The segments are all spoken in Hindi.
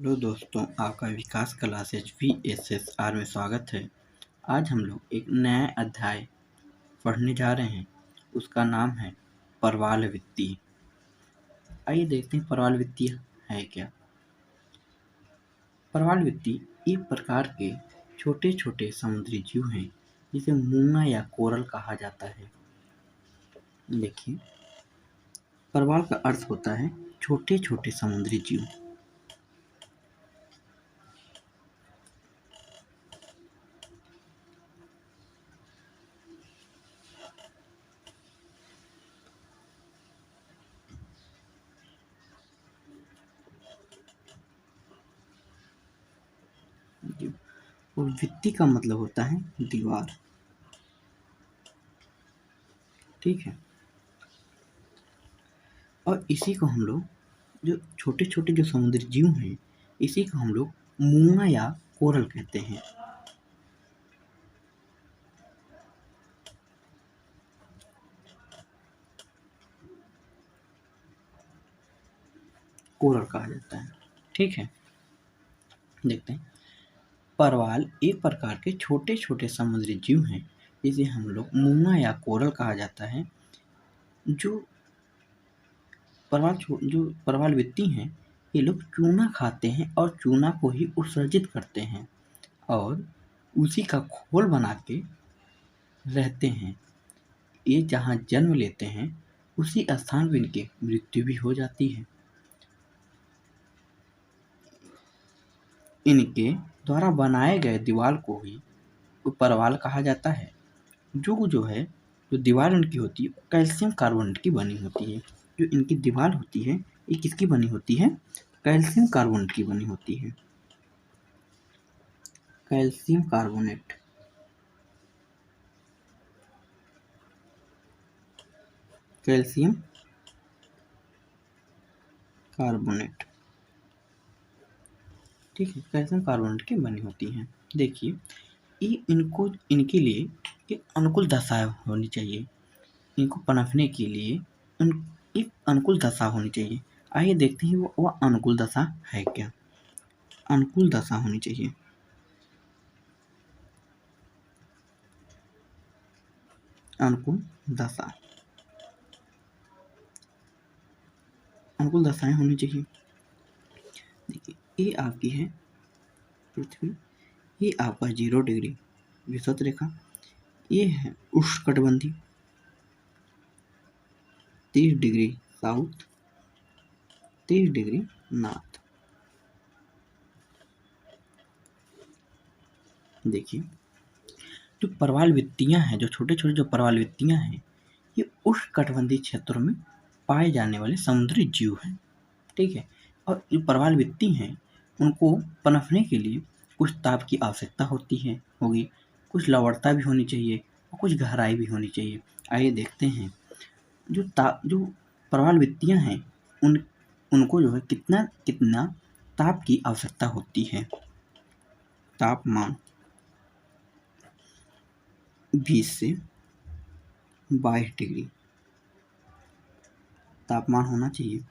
हेलो दोस्तों, आपका विकास क्लासेज VSSR में स्वागत है। आज हम लोग एक नया अध्याय पढ़ने जा रहे हैं। उसका नाम है परवाल वित्तीय। आइए देखते हैं परवाल वित्तीय है क्या। परवाल वित्तीय एक प्रकार के छोटे छोटे समुद्री जीव हैं जिसे मूंगा या कोरल कहा जाता है। देखिए, परवाल का अर्थ होता है छोटे छोटे समुद्री जीव। और वित्ती का मतलब होता है दीवार। ठीक है। और इसी को हम लोग जो छोटे छोटे जो समुद्री जीव हैं, इसी को हम लोग मूंगा या कोरल कहते हैं। कोरल कहा जाता है। ठीक है। देखते हैं, परवाल एक प्रकार के छोटे छोटे समुद्री जीव हैं जिसे हम लोग मूंगा या कोरल कहा जाता है। जो परवाल वित्ती हैं, ये लोग चूना खाते हैं और चूना को ही उत्सर्जित करते हैं और उसी का खोल बना के रहते हैं। ये जहाँ जन्म लेते हैं उसी स्थान पर इनकी मृत्यु भी हो जाती है। इनके द्वारा बनाए गए दीवार को ही परवाल कहा जाता है। जो दीवार इनकी होती है कैल्शियम कार्बोनेट की बनी होती है। जो इनकी दीवार होती है ये किसकी बनी होती है? कैल्शियम कार्बोनेट की बनी होती है। Calcium carbonate. Calcium carbonate. ठीक है, कैल्शियम कार्बोनेट की बनी होती हैं। देखिए, ये इनके लिए एक अनुकूल दशा होनी चाहिए। इनको पनपने के लिए एक अनुकूल दशा होनी चाहिए। आइए देखते हैं वो अनुकूल दशा है क्या। अनुकूल दशा होनी चाहिए। अनुकूल दशा, अनुकूल दशाएं होनी चाहिए। देखिए, ये आपकी है पृथ्वी, ये आपका 0 डिग्री विषुवत रेखा, ये है उष्णकटिबंधीय 30 डिग्री साउथ, 30 डिग्री नॉर्थ। देखिए, जो परवाल वित्तियां हैं, जो छोटे छोटे जो परवाल वित्तियां हैं, ये उष्णकटिबंधीय क्षेत्रों में पाए जाने वाले समुद्री जीव हैं। ठीक है। और जो परवाल वित्ती हैं उनको पनपने के लिए कुछ ताप की आवश्यकता होगी, कुछ लवणता भी होनी चाहिए और कुछ गहराई भी होनी चाहिए। आइए देखते हैं, जो परवाल वित्तियां हैं उनको जो है कितना कितना ताप की आवश्यकता होती है। तापमान 20 से 22 डिग्री तापमान होना चाहिए।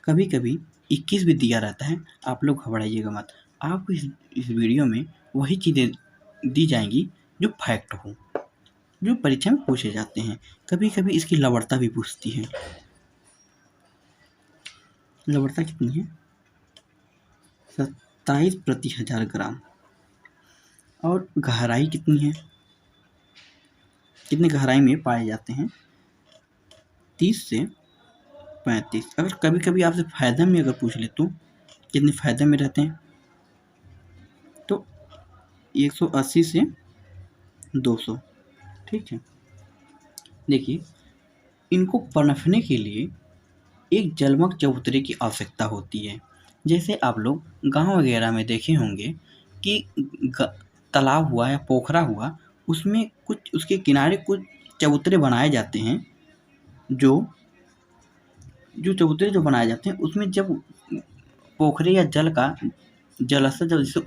कभी कभी 21 भी दिया रहता है, आप लोग घबराइएगा मत। आपको इस वीडियो में वही चीज़ें दी जाएंगी जो फैक्ट हो, जो परीक्षा में पूछे जाते हैं। कभी कभी इसकी लवणता भी पूछती है। लवणता कितनी है? 27 प्रति 1000 ग्राम। और गहराई कितनी है? कितनी गहराई में पाए जाते हैं? 30 से 35। अगर कभी कभी आपसे फायदा में अगर पूछ ले तो कितने फायदे में रहते हैं तो 180 से 200। ठीक है। देखिए, इनको पनपने के लिए एक जलमग्न चबूतरे की आवश्यकता होती है। जैसे आप लोग गांव वगैरह में देखे होंगे कि तालाब हुआ या पोखरा हुआ, उसमें कुछ उसके किनारे कुछ चबूतरे बनाए जाते हैं। जो चबूतरे जो बनाए जाते हैं उसमें जब पोखरे या जल का जलस्तर जब इससे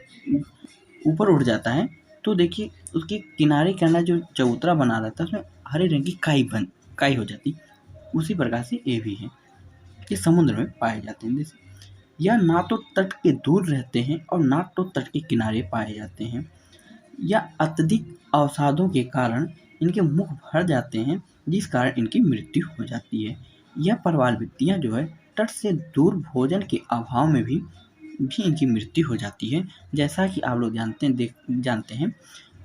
ऊपर उठ जाता है तो देखिए उसके किनारे जो चबूतरा बना रहता है उसमें हरे रंग की काई हो जाती। उसी प्रकार से ये भी है, ये समुद्र में पाए जाते हैं। जैसे या ना तो तट के दूर रहते हैं और ना तो तट के किनारे पाए जाते हैं, या अत्यधिक अवसादों के कारण इनके मुख भर जाते हैं, जिस कारण इनकी मृत्यु हो जाती है। यह प्रवालभित्तियाँ जो है तट से दूर भोजन के अभाव में भी इनकी मृत्यु हो जाती है। जैसा कि आप लोग जानते हैं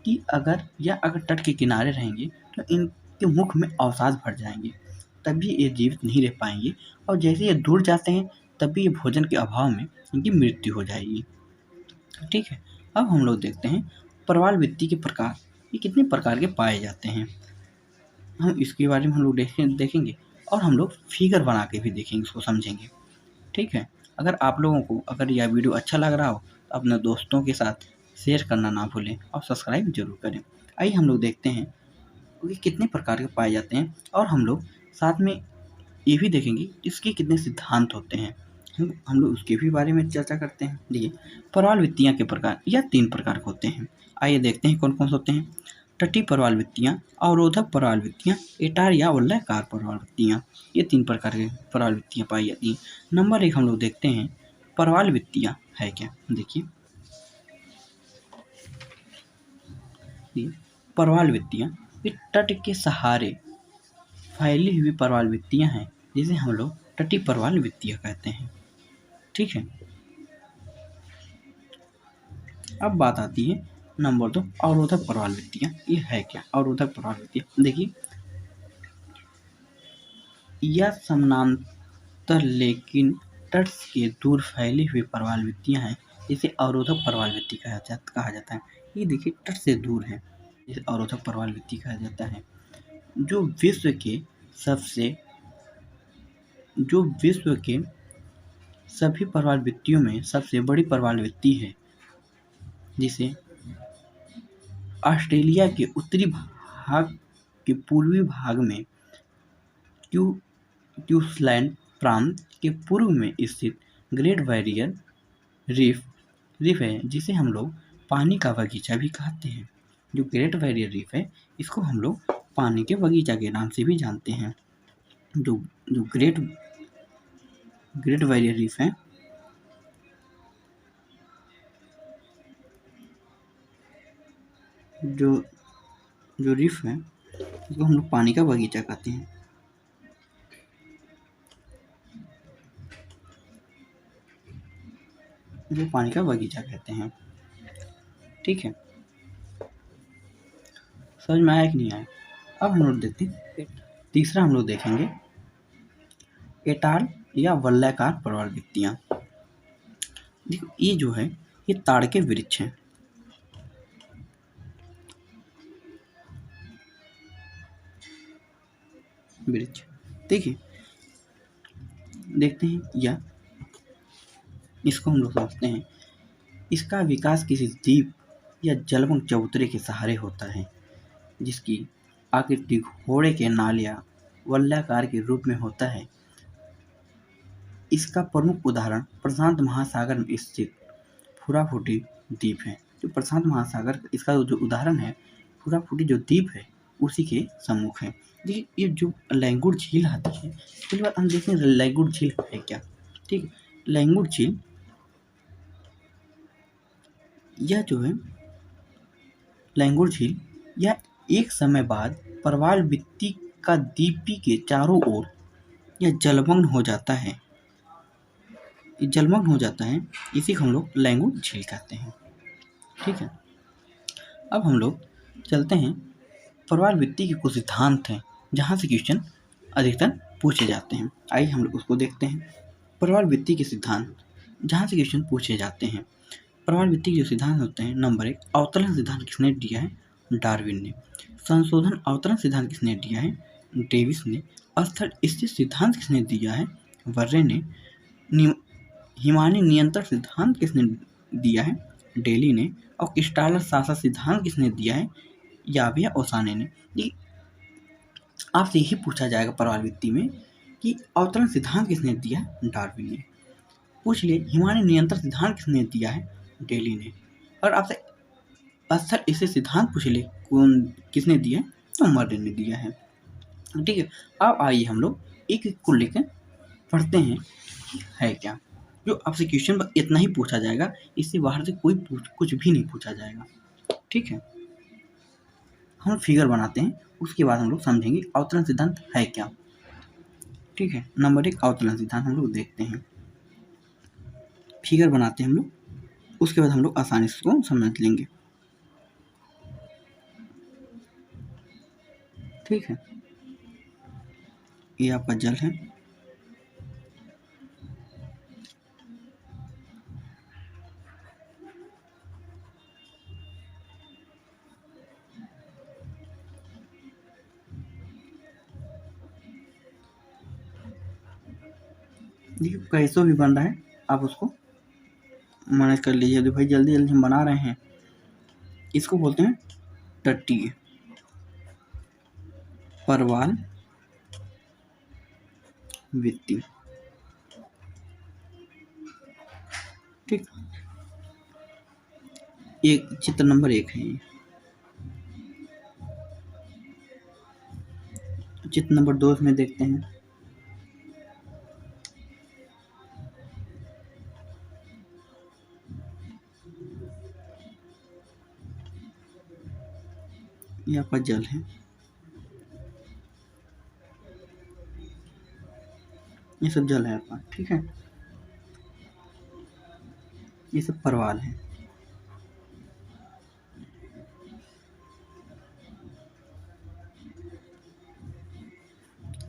कि अगर तट के किनारे रहेंगे तो इनके मुख में अवसाद भर जाएंगे, तभी ये जीवित नहीं रह पाएंगे, और जैसे ये दूर जाते हैं तभी ये भोजन के अभाव में इनकी मृत्यु हो जाएगी। ठीक है, अब हम लोग देखते हैं प्रवालभित्ति के प्रकार, ये कितने प्रकार के पाए जाते हैं। हम इसके बारे में हम लोग देखेंगे और हम लोग फिगर बना के भी देखेंगे, इसको समझेंगे। ठीक है, अगर आप लोगों को अगर यह वीडियो अच्छा लग रहा हो तो अपने दोस्तों के साथ शेयर करना ना भूलें और सब्सक्राइब जरूर करें। आइए हम लोग देखते हैं कि कितने प्रकार के पाए जाते हैं, और हम लोग साथ में ये भी देखेंगे इसके कितने सिद्धांत होते हैं। हम लोग उसके भी बारे में चर्चा करते हैं। देखिए, प्रवालभित्तियाँ के प्रकार यह 3 प्रकार के होते हैं। आइए देखते हैं कौन कौन से होते हैं। तटीय प्रवालभित्तियाँ, अवरोधक प्रवालभित्तियाँ, एटार या वलयाकार प्रवालभित्तियाँ, ये 3 प्रकार की प्रवालभित्तियाँ पाई जाती हैं। नंबर 1 हम लोग देखते हैं प्रवालभित्तियाँ है क्या। देखिए, प्रवालभित्तियाँ ये तट के सहारे फैली हुई प्रवालभित्तियाँ हैं, जिसे हम लोग तटीय प्रवालभित्तियाँ कहते हैं। ठीक है, अब बात आती है नंबर 2 अवरोधक प्रवालभित्तियाँ। ये है क्या अवरोधक प्रवालभित्तियाँ। देखिए, यह समानांतर लेकिन तट के दूर फैली हुई प्रवालभित्तियाँ हैं, जिसे अवरोधक प्रवालभित्ति कहा जाता है। ये देखिए, तट से दूर है, जिसे अवरोधक प्रवालभित्ति कहा जाता है। जो विश्व के सभी प्रवालभित्तियों में सबसे बड़ी प्रवालभित्ति है, जिसे ऑस्ट्रेलिया के उत्तरी भाग के पूर्वी भाग में क्वींसलैंड प्रांत के पूर्व में स्थित ग्रेट बैरियर रीफ है, जिसे हम लोग पानी का बगीचा भी कहते हैं। जो ग्रेट बैरियर रीफ है, इसको हम लोग पानी के बगीचा के नाम से भी जानते हैं। जो ग्रेट बैरियर रीफ है, जो रीफ है, इसको हम लोग पानी का बगीचा कहते हैं। जो पानी का बगीचा कहते हैं। ठीक है, समझ में आया कि नहीं आया। अब हम लोग देखते हैं तीसरा, हम लोग देखेंगे एटाल या वलयाकार प्रवालभित्तियाँ। देखो, ये जो है ये ताड़ के वृक्ष हैं। देखिए, देखते हैं, या इसको हम लोग समझते हैं। इसका विकास किसी द्वीप या जलमग्न चबूतरे के सहारे होता है, जिसकी आकृति घोड़े के नाल या वलयाकार के रूप में होता है। इसका प्रमुख उदाहरण प्रशांत महासागर में स्थित फुराफूटी द्वीप है। जो प्रशांत महासागर, इसका जो उदाहरण है फुराफूटी जो द्वीप है, उसी के सम्मुख है। देखिए, ये जो लैंगुर झील आती है, पहली बात हम देखें लैंगुर झील है क्या। ठीक है, लैंगुर झील यह जो है लैंगुर झील यह एक समय बाद प्रवालभित्ति का द्वीपी के चारों ओर यह जलमग्न हो जाता है। इसी को हम लोग लैंगुर झील कहते हैं। ठीक है, अब हम लोग चलते हैं प्रवालभित्ति के कुछ सिद्धांत हैं, जहाँ से क्वेश्चन अधिकतर पूछे जाते हैं। आइए हम लोग उसको देखते हैं। प्रवालभित्ति के सिद्धांत जहाँ से क्वेश्चन पूछे जाते हैं। प्रवालभित्ति के जो सिद्धांत होते हैं, नंबर 1 अवतरण सिद्धांत किसने दिया है, डार्विन ने। संशोधन अवतरण सिद्धांत किसने दिया है, डेविस ने। स्थल स्थिति सिद्धांत किसने दिया है, वर्रे ने। हिमानी नियंत्रण सिद्धांत किसने दिया है, डेली ने। और क्रिस्टालर शासन सिद्धांत किसने दिया है, याविया ओसाने ने। ये आपसे यही पूछा जाएगा प्रवालभित्ति में कि अवतरण सिद्धांत किसने दिया है, डार्विन ने। पूछ लिए हिमानी नियंत्रण सिद्धांत किसने दिया है, डेली ने। और आपसे स्थल इसे सिद्धांत पूछ ले कौन किसने दिया है, तो मर्रे ने दिया है। ठीक है, अब आइए हम लोग एक एक को लेकर पढ़ते हैं है क्या। जो आपसे क्वेश्चन इतना ही पूछा जाएगा, इससे बाहर से कुछ भी नहीं पूछा जाएगा। ठीक है, हम फिगर बनाते हैं, उसके बाद हम लोग समझेंगे अवतरण सिद्धांत है क्या। ठीक है, नंबर 1 अवतरण सिद्धांत हम लोग देखते हैं। फिगर बनाते हैं हम लोग, उसके बाद हम लोग आसानी से इसको समझ लेंगे। ठीक है, ये आपका जल है, देखिए कैसे भी बन रहा है, आप उसको मैनेज कर लीजिए। तो भाई जल्दी जल्दी हम बना रहे हैं। इसको बोलते हैं तटीय परवाल वित्ती। ठीक, एक चित्र नंबर 1 है ये। चित्र नंबर 2 में देखते हैं। ये आपका जल है, ये सब जल है आपका। ठीक है, ये सब परवाल है।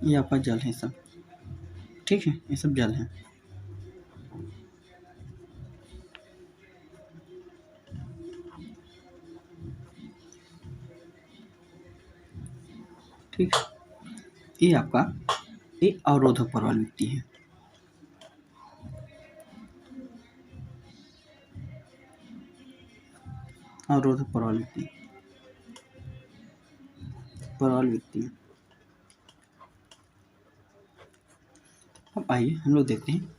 ये आपका जल है सब। ठीक है, ये सब जल है। ठीक, ये आपका एक अवरोधक परवाल वित्ती है। अवरोधक परवाल वित्ती, परवाल वित्ती। अब आइए हम लोग देखते हैं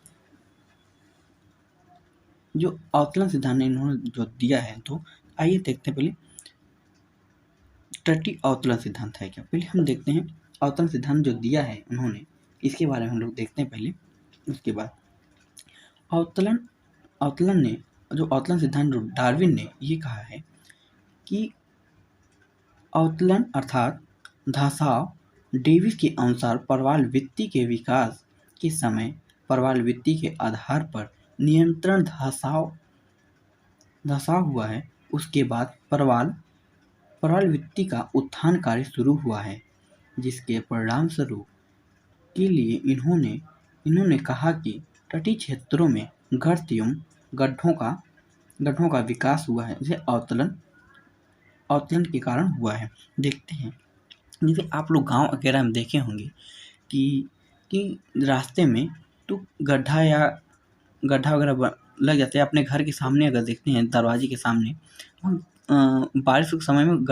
जो अवकलन सिद्धांत ने इन्होंने जो दिया है। तो आइए देखते हैं पहले तटीय अवकलन सिद्धांत है क्या। पहले हम देखते हैं अवकलन सिद्धांत जो दिया है उन्होंने, इसके बारे में हम लोग देखते हैं पहले। उसके बाद अवकलन ने जो अवकलन सिद्धांत जो डार्विन ने ये कहा है कि अवकलन अर्थात धसाव डेविस के अनुसार परवाल वित्ती के विकास के समय परवाल वित्ती के आधार पर नियंत्रण धसाव हुआ है। उसके बाद परवाल वित्ती का उत्थान कार्य शुरू हुआ है, जिसके परिणाम स्वरूप के लिए इन्होंने कहा कि तटीय क्षेत्रों में गर्त एवं गड्ढों का विकास हुआ है, जिसे अवतरण के कारण हुआ है। देखते हैं, जैसे आप लोग गांव वगैरह में देखे होंगे कि रास्ते में तो गड्ढा वगैरह लग जाते हैं। अपने घर के सामने अगर देखते हैं, दरवाजे के सामने, बारिश के समय में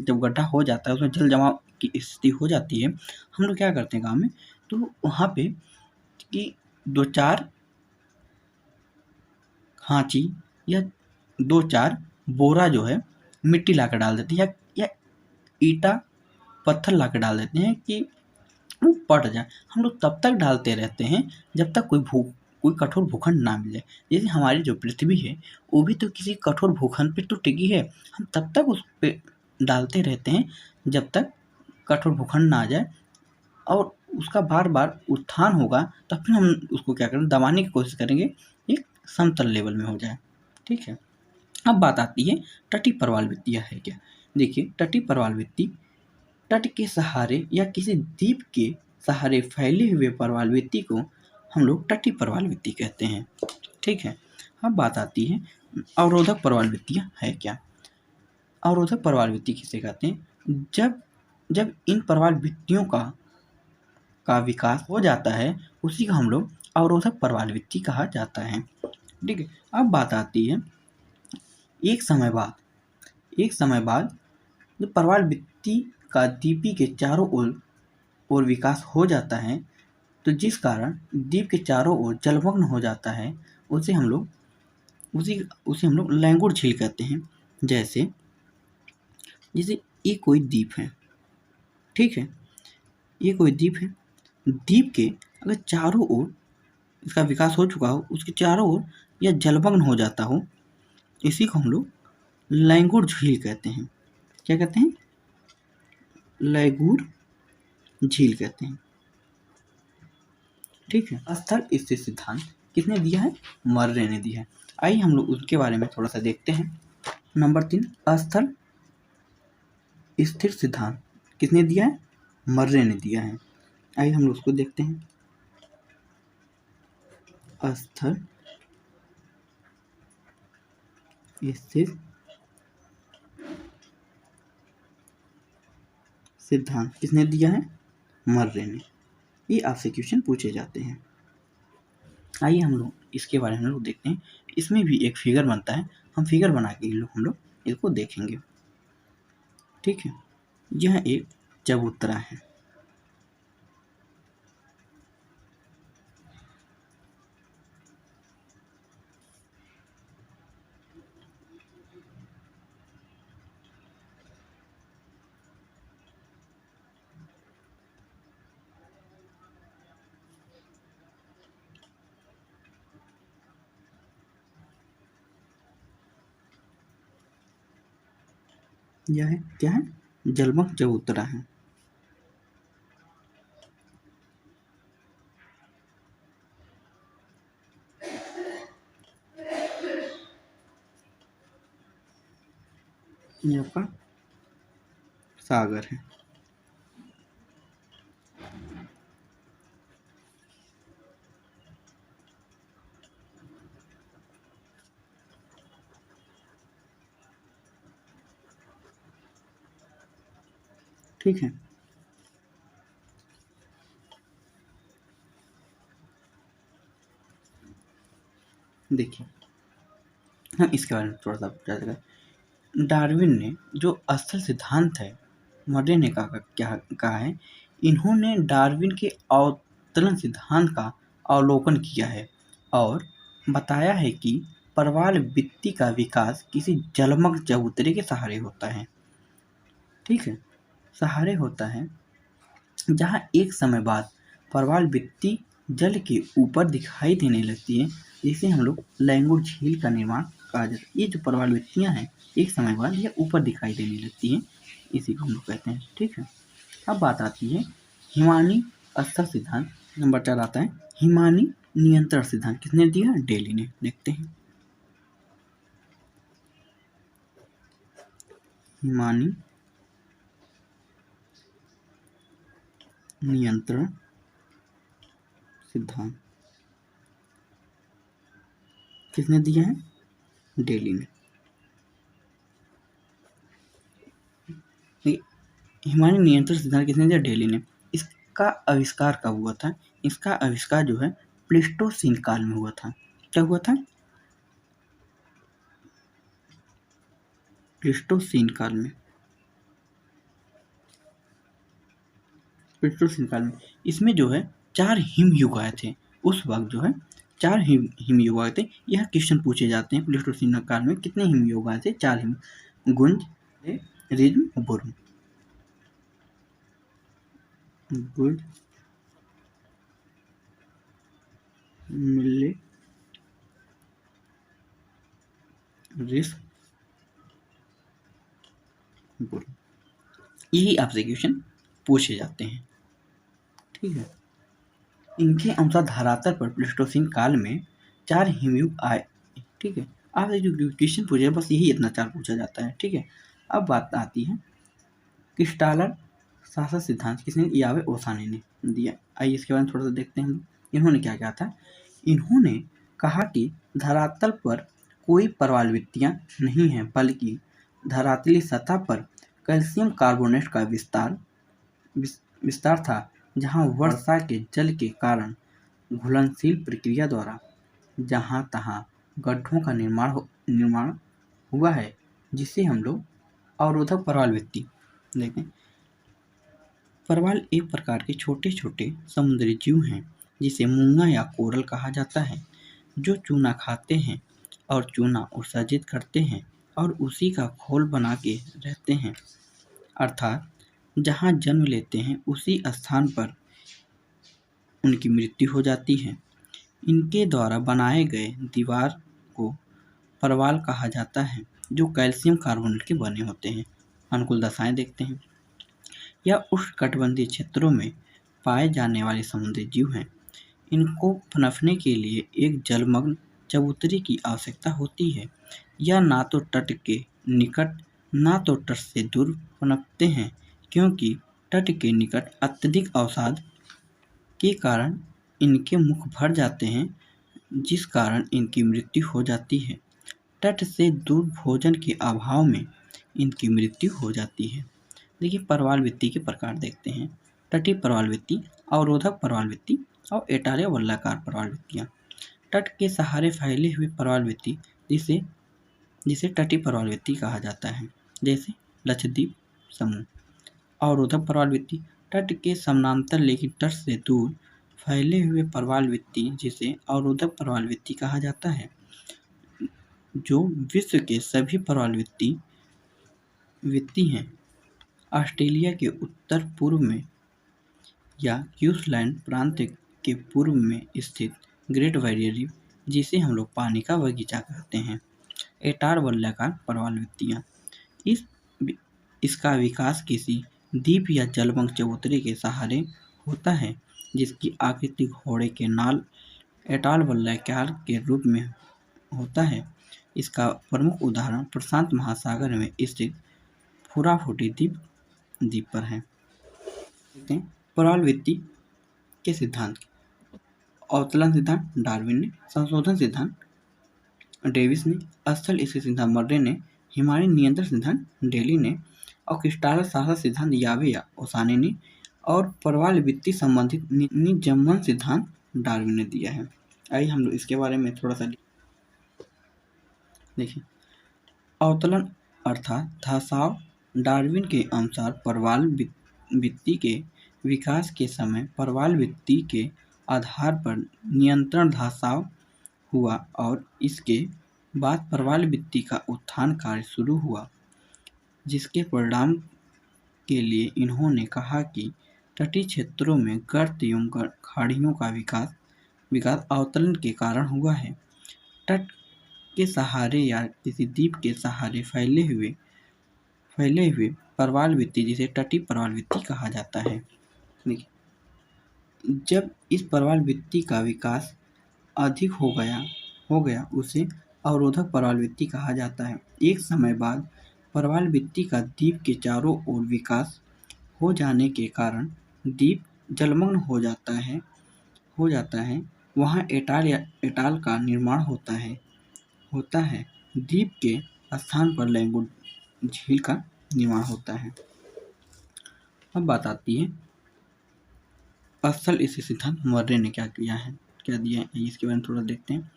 जब गड्ढा हो जाता है, उसमें जल जमाव की स्थिति हो जाती है, हम लोग क्या करते हैं गाँव में, तो वहाँ पे कि 2-4 खांची या 2-4 बोरा जो है मिट्टी लाकर डाल देते हैं, या ईटा पत्थर लाकर डाल देते हैं कि वो पट जाए। हम लोग तब तक डालते रहते हैं जब तक कोई कठोर भूखंड ना मिले। जैसे हमारी जो पृथ्वी है वो भी तो किसी कठोर भूखंड पे तो टिकी है, हम तब तक उस पे डालते रहते हैं जब तक कठोर भूखंड ना आ जाए, और उसका बार बार उत्थान होगा तब फिर हम उसको क्या करें, दबाने की कोशिश करेंगे, एक समतल लेवल में हो जाए। ठीक है, अब बात आती है तटीय परवाल वित्ती है क्या। देखिए, तटीय परवाल वित्ती तट के सहारे या किसी द्वीप के सहारे फैले हुए परवाल वित्ती को हम लोग तटीय परवाल वित्ती कहते हैं। ठीक है, अब बात आती है अवरोधक परवाल वित्तियाँ है क्या। अवरोधक परवाल वित्ती किसे कहते हैं, जब इन परवाल वित्तियों का विकास हो जाता है, उसी को हम लोग अवरोधक परवाल वित्ती कहा जाता है। ठीक है, अब बात आती है एक समय बाद जब परवाल वित्ती का द्वीपी के चारों ओर विकास हो जाता है, तो जिस कारण द्वीप के चारों ओर जलमग्न हो जाता है, उसे हम लोग लैंगूर झील कहते हैं। जैसे ये कोई द्वीप है। ठीक है, ये कोई द्वीप है। द्वीप के अगर चारों ओर इसका विकास हो चुका हो, उसके चारों ओर यह जलमग्न हो जाता हो, इसी को हम लोग लैंगूर झील कहते हैं। क्या कहते हैं? लैंगूर झील कहते हैं। ठीक है। स्थल स्थिर सिद्धांत किसने दिया है? मर्रे ने दिया है। आइए हम लोग उसके बारे में थोड़ा सा देखते हैं। नंबर 3, स्थल स्थिर सिद्धांत किसने दिया है? मर्रे ने दिया है। आइए हम लोग उसको देखते हैं। स्थल स्थिर सिद्धांत किसने दिया है? मर्रे ने। ये आपसे क्वेश्चन पूछे जाते हैं। आइए हम लोग इसके बारे में लोग देखते हैं। इसमें भी एक फिगर बनता है, हम फिगर बना के हम लोग इसको देखेंगे। ठीक है। यह एक चबूतरा है। यह है क्या है? जलमग्न चबूतरा है। यह आपका सागर है। ठीक है। देखिए, हम इसके बारे में थोड़ा सा चर्चा करें। डार्विन ने जो स्थल सिद्धांत है, मर्रे ने क्या कहा है, इन्होंने डार्विन के अवतरण सिद्धांत का अवलोकन किया है और बताया है कि प्रवाल भित्ति का विकास किसी जलमग्न चबूतरे के सहारे होता है। ठीक है, सहारे होता है, जहाँ एक समय बाद प्रवाल भित्ति जल के ऊपर दिखाई देने लगती है, जिसे हम लोग लैंगूर झील का निर्माण कहा जाता है। ये जो प्रवाल भित्तियाँ हैं, एक समय बाद यह ऊपर दिखाई देने लगती हैं, इसी को हम लोग कहते हैं। ठीक है। अब बात आती है हिमानी स्थल सिद्धांत। नंबर 4 आता है हिमानी नियंत्रण सिद्धांत। किसने दिया? डेली ने। देखते हैं हिमानी नियंत्रण सिद्धांत किसने दिया है? डेली ने। हिमानी नियंत्रण सिद्धांत किसने दिया? डेली ने। इसका आविष्कार कब हुआ था? इसका आविष्कार जो है प्लेस्टोसीन काल में हुआ था। क्या हुआ था? प्लेस्टोसीन काल में। प्लेस्टोसीन काल में इसमें जो है 4 हिमयुग आए थे। उस वक्त जो है 4 हिमयुग आए थे। यह क्वेश्चन पूछे जाते हैं, प्लेस्टोसीन काल में कितने हिमयुग आए थे? 4 हिम। गुंज, रिज्म, बुर्म। गुंज, मिले, रिस, बुर्म। यही आपसे क्वेश्चन पूछे जाते हैं। ठीक है। इनके अनुसार धरातल पर प्लेस्टोसीन काल में 4 हिमयुग आए। ठीक है। आपसे जो क्वेश्चन पूछे बस यही इतना 4 पूछा जाता है। ठीक है। अब बात आती है क्रिस्टालर शासक सिद्धांत किसने? यावे ओसाने ने दिया। आइए इसके बारे में थोड़ा सा देखते हैं हम। इन्होंने क्या कहा था? इन्होंने कहा कि धरातल पर कोई प्रवालभित्तियां नहीं है, बल्कि धरातली सतह पर कैल्शियम कार्बोनेट का विस्तार था, जहाँ वर्षा के जल के कारण घुलनशील प्रक्रिया द्वारा जहाँ तहाँ गड्ढों का निर्माण हुआ है, जिसे हम लोग अवरोधक प्रवालभित्ति देखें। प्रवाल एक प्रकार के छोटे छोटे समुद्री जीव हैं, जिसे मूंगा या कोरल कहा जाता है, जो चूना खाते हैं और चूना उत्सर्जित करते हैं और उसी का खोल बना के रहते हैं। अर्थात जहाँ जन्म लेते हैं उसी स्थान पर उनकी मृत्यु हो जाती है। इनके द्वारा बनाए गए दीवार को परवाल कहा जाता है, जो कैल्शियम कार्बोनेट के बने होते हैं। अनुकूल दशाएं देखते हैं। यह उष्णकटिबंधीय क्षेत्रों में पाए जाने वाले समुद्री जीव हैं। इनको पनपने के लिए एक जलमग्न चबूतरे की आवश्यकता होती है। यह ना तो तट के निकट ना तो तट से दूर पनपते हैं, क्योंकि तट के निकट अत्यधिक अवसाद के कारण इनके मुख भर जाते हैं, जिस कारण इनकी मृत्यु हो जाती है। तट से दूर भोजन के अभाव में इनकी मृत्यु हो जाती है। देखिए, परवाल वृत्ति के प्रकार देखते हैं। तटीय परवाल वृत्ति, अवरोधक परवाल वृत्ति और एटारे वलयाकार परवाल वृत्तियाँ। तट के सहारे फैले हुए परवाल वृत्ति जिसे तटीय परवाल वृत्ति कहा जाता है, जैसे लक्षद्वीप समूह। अवरोधक परवाल वृत्ति, तट के समानांतर लेकिन तट से दूर फैले हुए परवाल वृत्ति जिसे अवरोधक परवाल वृत्ति कहा जाता है, जो विश्व के सभी परवाल वृत्ति हैं। ऑस्ट्रेलिया के उत्तर पूर्व में या क्वींसलैंड प्रांत के पूर्व में स्थित ग्रेट बैरियर रीफ, जिसे हम लोग पानी का बगीचा कहते हैं। एटार वलयाकार परवाल वृत्तियाँ, इसका विकास किसी द्वीप या जलमग्न चबूतरे के सहारे होता है, जिसकी आकृति घोड़े के नाल एटार वलयाकार के रूप में होता है। इसका प्रमुख उदाहरण प्रशांत महासागर में स्थित फुराफूटी द्वीप पर है। देखते हैं परवाल वृत्ति के सिद्धांत। अवतरण सिद्धांत डार्विन ने, संशोधन सिद्धांत डेविस ने, स्थल स्थिति सिद्धांत मर्रे ने, हिमालय नियंत्रण सिद्धांत डेली ने और क्रिस्टालर शासन सिद्धांत यावे या ओसाने ने और परवाल वृत्ति संबंधित निजमन सिद्धांत डार्विन ने दिया है। आइए हम लोग इसके बारे में थोड़ा सा देखिए। अवतरण अर्थात धसाव। डार्विन के अनुसार परवाल वृत्ति के विकास के समय परवाल वृत्ति के आधार पर नियंत्रण धसाव हुआ और इसके बाद परवाल वृत्ति का उत्थान कार्य शुरू हुआ, जिसके परिणाम के लिए इन्होंने कहा कि तटीय क्षेत्रों में गर्त एवं खाड़ियों का विकास अवतरण के कारण हुआ है। तट के सहारे या किसी द्वीप के सहारे फैले हुए परवाल वृत्ति जिसे तटीय परवाल वृत्ति कहा जाता है। जब इस परवाल वृत्ति का विकास अधिक हो गया उसे अवरोधक परवाल वृत्ति कहा जाता है। एक समय बाद परवाल वृत्ति का द्वीप के चारों ओर विकास हो जाने के कारण द्वीप जलमग्न हो जाता है। वहाँ एटाल का निर्माण होता है। द्वीप के स्थान पर लैंगूर झील का निर्माण होता है। अब बात आती है स्थल स्थिति सिद्धांत मर्रे ने क्या दिया है, इसके बारे में थोड़ा देखते हैं।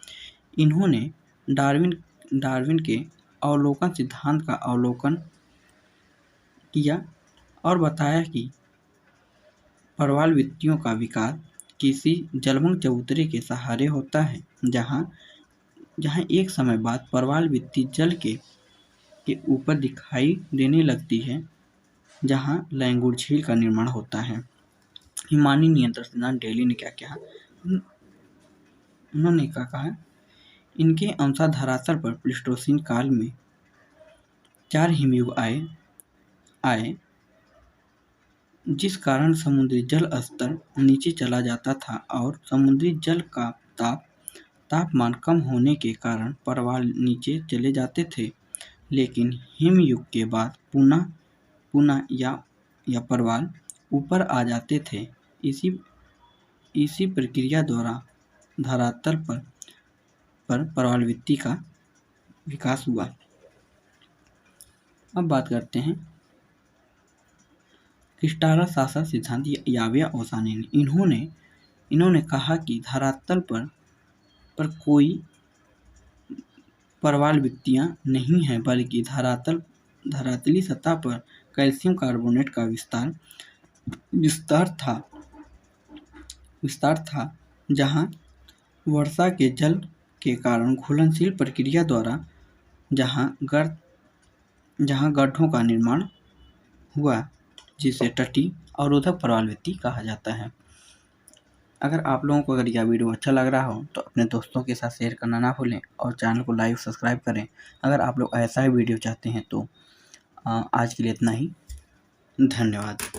इन्होंने डार्विन के अवलोकन सिद्धांत का अवलोकन किया और बताया कि परवाल वृत्तियों का विकास किसी जलमग्न चबूतरे के सहारे होता है, जहाँ एक समय बाद परवाल वृत्ति जल के ऊपर दिखाई देने लगती है, जहाँ लैंगूर झील का निर्माण होता है। हिमालय नियंत्रण सिद्धांत डेली ने क्या कहा, उन्होंने क्या कहा, इनके अनुसार धरातल पर प्लीस्टोसीन काल में 4 हिमयुग आए, जिस कारण समुद्री जल स्तर नीचे चला जाता था और समुद्री जल का तापमान कम होने के कारण परवाल नीचे चले जाते थे। लेकिन हिमयुग के बाद पुनः या परवाल ऊपर आ जाते थे। इसी प्रक्रिया द्वारा धरातल पर परवाल वृत्ति का विकास हुआ। अब बात करते हैं क्रिस्टालर शासन सिद्धांत यावे या ओसाने ने। इन्होंने कहा कि धरातल पर कोई परवाल वृत्तियाँ नहीं हैं, बल्कि धरातली सतह पर कैल्शियम कार्बोनेट का विस्तार था, जहाँ वर्षा के जल के कारण घुलनशील प्रक्रिया द्वारा जहाँ गड्ढों का निर्माण हुआ, जिसे तटीय अवरोधक परवाल वृत्ति कहा जाता है। अगर आप लोगों को अगर यह वीडियो अच्छा लग रहा हो तो अपने दोस्तों के साथ शेयर करना ना भूलें और चैनल को लाइक सब्सक्राइब करें। अगर आप लोग ऐसा ही वीडियो चाहते हैं तो आज के लिए इतना ही। धन्यवाद।